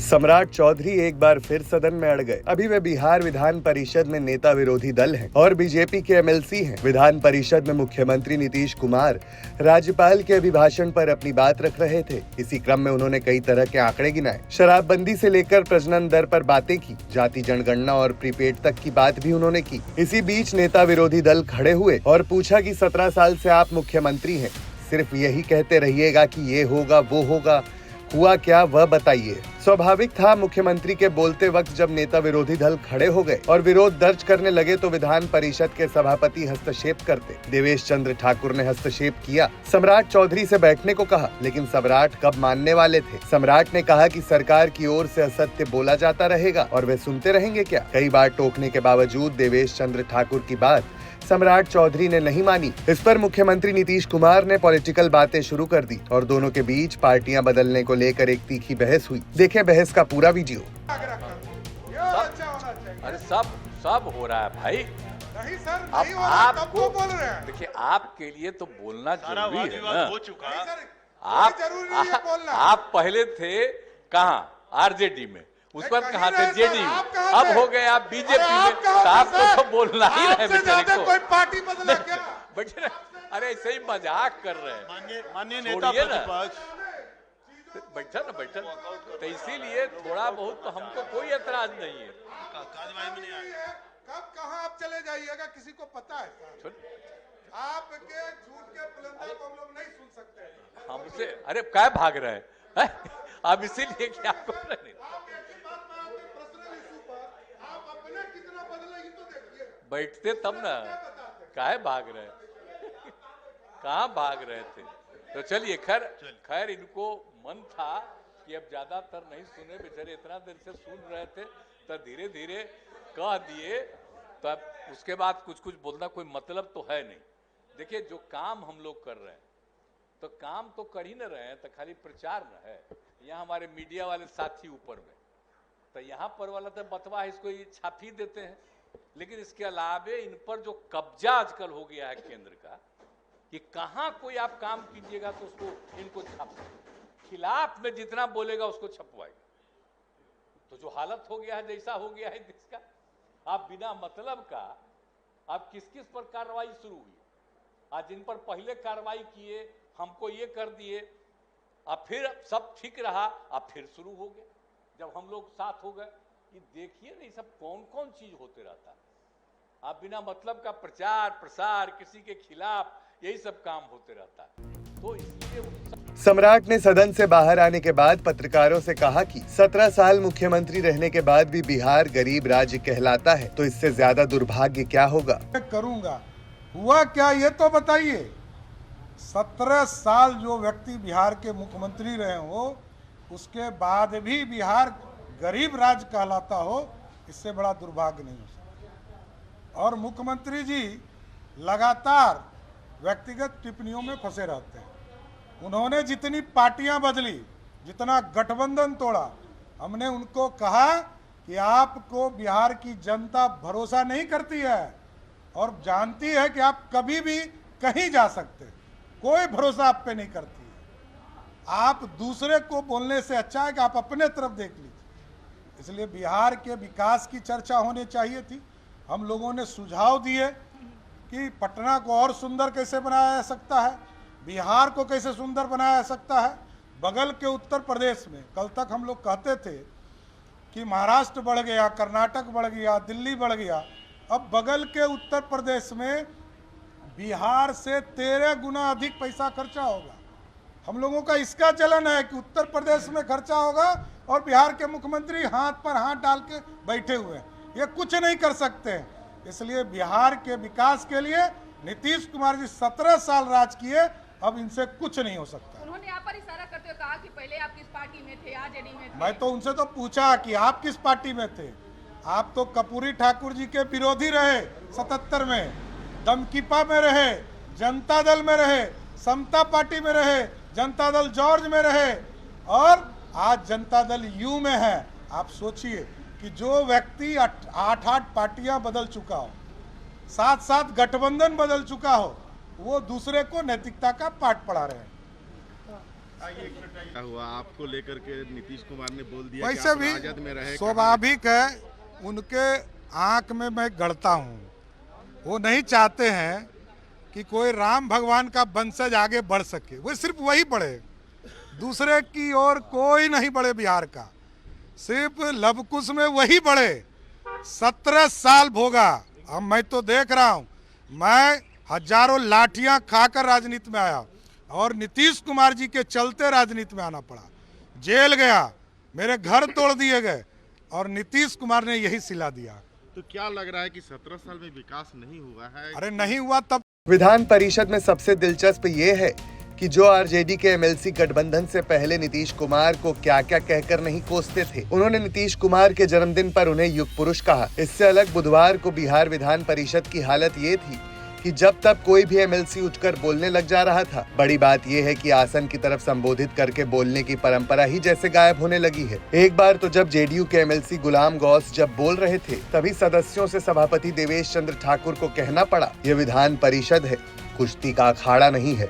सम्राट चौधरी एक बार फिर सदन में अड़ गए। अभी वे बिहार विधान परिषद में नेता विरोधी दल हैं और बीजेपी के एमएलसी हैं। विधान परिषद में मुख्यमंत्री नीतीश कुमार राज्यपाल के अभिभाषण पर अपनी बात रख रहे थे। इसी क्रम में उन्होंने कई तरह के आंकड़े गिनाए, शराबबंदी से लेकर प्रजनन दर पर बातें की, जाति जनगणना और प्रीपेड तक की बात भी उन्होंने की। इसी बीच नेता विरोधी दल खड़े हुए और पूछा कि 17 साल से आप मुख्यमंत्री हैं, सिर्फ यही कहते रहिएगा कि ये होगा वो होगा, हुआ क्या वह बताइए। स्वाभाविक था मुख्यमंत्री के बोलते वक्त जब नेता विरोधी दल खड़े हो गए और विरोध दर्ज करने लगे तो विधान परिषद के सभापति हस्तक्षेप करते। देवेश चंद्र ठाकुर ने हस्तक्षेप किया, सम्राट चौधरी से बैठने को कहा, लेकिन सम्राट कब मानने वाले थे। सम्राट ने कहा कि सरकार की ओर से असत्य बोला जाता रहेगा और वे सुनते रहेंगे क्या। कई बार टोकने के बावजूद देवेश चंद्र ठाकुर की बात सम्राट चौधरी ने नहीं मानी। इस पर मुख्यमंत्री नीतीश कुमार ने पॉलिटिकल बातें शुरू कर दी और दोनों के बीच पार्टियां बदलने को लेकर एक तीखी बहस हुई। देखें बहस का पूरा वीडियो। अरे सब हो रहा है भाई। नहीं सर, अब नहीं हो रहा, तब आपको तो बोल रहे हैं। देखिए, आपके लिए तो बोलना जरूरी है ना। हो चुका। नहीं सर, आप कोई जरूरी नहीं है बोलना। आप पहले थे कहाँ? आरजेडी में, उस पर कहीं कहाँ थे? रहे सर, जेडीयू। आप कहाँ अब थे? हो गए आप बीजेपी अरे आप में, कहाँ तो थे आपको सर? तो बोलना ही रहे आपसे बेचारे ज्यादा को। कोई पार्टी बदला क्या? बेचारे, अरे ऐसे ही मजाक कर रहे हैं। माननीय नेता छोड़िए ना। प्रतिपक्ष, बैठा ना बैठा। तो इसीलिए थोड़ा बहुत तो हमको कोई एतराज नहीं है। कार्यवाही में नहीं आए। कब कहाँ आप चले जाइएगा किसी को पता है? आपके झूठ के पुलंदा को हम लोग नहीं सुन सकते। हमसे अरे क्या भाग रहे हैं? आप इसीलिए क्या कर रहे हैं? आप एक ही बात में आते पर्सनल इशू पर आप अपने कितना बदलेगी तो देखिए। बैठते तब ना, काहे भाग रहे? कहाँ भाग रहे थे? तो चलिए, खैर इनको मन था कि अब ज्यादातर नहीं सुने, बेचारे इतना देर से सुन रहे थे, तो धीरे धीरे कह दिए। तो अब उसके बाद कुछ कुछ बोलना कोई मतलब तो है नहीं। देखिए, जो काम हम लोग कर रहे हैं तो काम तो कर ही न रहे हैं, तो खाली प्रचार न है। यहाँ हमारे मीडिया वाले साथी ऊपर में, तो यहाँ पर वाला तो बतवा है, इसको ये छाप ही देते हैं। लेकिन इसके अलावे इन पर जो कब्जा आजकल हो गया है केंद्र का, कि कहाँ कोई आप काम कीजिएगा तो उसको इनको छाप, खिलाफ में जितना बोलेगा उसको छपवाएगा। तो जो हालत हो गया है, जैसा हो गया है देश का, आप बिना मतलब का आप किस किस पर कार्रवाई शुरू हुई। आज जिन पर पहले कार्रवाई किए, हमको ये कर दिए, अब फिर सब ठीक रहा, अब फिर शुरू हो गया। जब हम लोग साथ हो गए, ये देखिए ना, ये सब कौन कौन चीज होते रहता है। आप बिना मतलब का प्रचार प्रसार, किसी के खिलाफ, यही सब काम होते रहता है। तो इसलिए सम्राट ने सदन से बाहर आने के बाद पत्रकारों से कहा कि 17 साल मुख्यमंत्री रहने के बाद भी बिहार गरीब राज्य कहलाता है, तो इससे ज्यादा दुर्भाग्य क्या होगा। करूंगा, हुआ क्या ये तो बताइए। 17 साल जो व्यक्ति बिहार के मुख्यमंत्री रहे हो, उसके बाद भी बिहार गरीब राज्य कहलाता हो, इससे बड़ा दुर्भाग्य नहीं हो सकता। और मुख्यमंत्री जी लगातार व्यक्तिगत टिप्पणियों में फंसे रहते हैं। उन्होंने जितनी पार्टियां बदली, जितना गठबंधन तोड़ा, हमने उनको कहा कि आपको बिहार की जनता भरोसा नहीं करती है और जानती है कि आप कभी भी कहीं जा सकते हैं, कोई भरोसा आप पे नहीं करती है। आप दूसरे को बोलने से अच्छा है कि आप अपने तरफ देख लीजिए। इसलिए बिहार के विकास की चर्चा होनी चाहिए थी। हम लोगों ने सुझाव दिए कि पटना को और सुंदर कैसे बनाया जा सकता है, बिहार को कैसे सुंदर बनाया जा सकता है। बगल के उत्तर प्रदेश में कल तक हम लोग कहते थे कि महाराष्ट्र बढ़ गया, कर्नाटक बढ़ गया, दिल्ली बढ़ गया। अब बगल के उत्तर प्रदेश में बिहार से 13 गुना अधिक पैसा खर्चा होगा। हम लोगों का इसका चलन है कि उत्तर प्रदेश में खर्चा होगा और बिहार के मुख्यमंत्री हाथ पर हाथ डाल के बैठे हुए हैं, ये कुछ नहीं कर सकते हैं। इसलिए बिहार के विकास के लिए नीतीश कुमार जी 17 साल राज किए, अब इनसे कुछ नहीं हो सकता। उन्होंने यहाँ पर इशारा करते हुए कहा कि पहले आप किस पार्टी में थे, आरजेडी में थे। मैं तो उनसे तो पूछा कि आप किस पार्टी में थे। आप तो कर्पूरी ठाकुर जी के विरोधी रहे 77 में, दमकीपा में रहे, जनता दल में रहे, समता पार्टी में रहे, जनता दल जॉर्ज में रहे और आज जनता दल यू में है। आप सोचिए कि जो व्यक्ति 8 पार्टियां बदल चुका हो, 7 गठबंधन बदल चुका हो, वो दूसरे को नैतिकता का पाठ पढ़ा रहे हैं। क्या हुआ आपको लेकर के नीतीश कुमार ने बोल दिया कि वैसे आप भी राजद में रहे, स्वाभाविक है, उनके आंख में मैं गड़ता हूँ। वो नहीं चाहते हैं कि कोई राम भगवान का वंशज आगे बढ़ सके, वो सिर्फ वही बढ़े, दूसरे की ओर कोई नहीं बढ़े। बिहार का सिर्फ लवकुश में वही बढ़े। 17 साल भोगा। अब मैं तो देख रहा हूँ, मैं हजारों लाठियां खाकर राजनीति में आया और नीतीश कुमार जी के चलते राजनीति में आना पड़ा। जेल गया, मेरे घर तोड़ दिए गए और नीतीश कुमार ने यही सिला दिया। तो क्या लग रहा है कि 17 साल में विकास नहीं हुआ है? अरे नहीं हुआ तब। विधान परिषद में सबसे दिलचस्प ये है कि जो आरजेडी के एमएलसी गठबंधन से पहले नीतीश कुमार को क्या क्या कहकर नहीं कोसते थे, उन्होंने नीतीश कुमार के जन्मदिन पर उन्हें युग पुरुष कहा। इससे अलग बुधवार को बिहार विधान परिषद की हालत ये थी कि जब तब कोई भी एमएलसी उठकर बोलने लग जा रहा था। बड़ी बात यह है कि आसन की तरफ संबोधित करके बोलने की परंपरा ही जैसे गायब होने लगी है। एक बार तो जब जेडीयू के एमएलसी गुलाम गौस जब बोल रहे थे, तभी सदस्यों से सभापति देवेश चंद्र ठाकुर को कहना पड़ा, ये विधान परिषद है, कुश्ती का अखाड़ा नहीं है।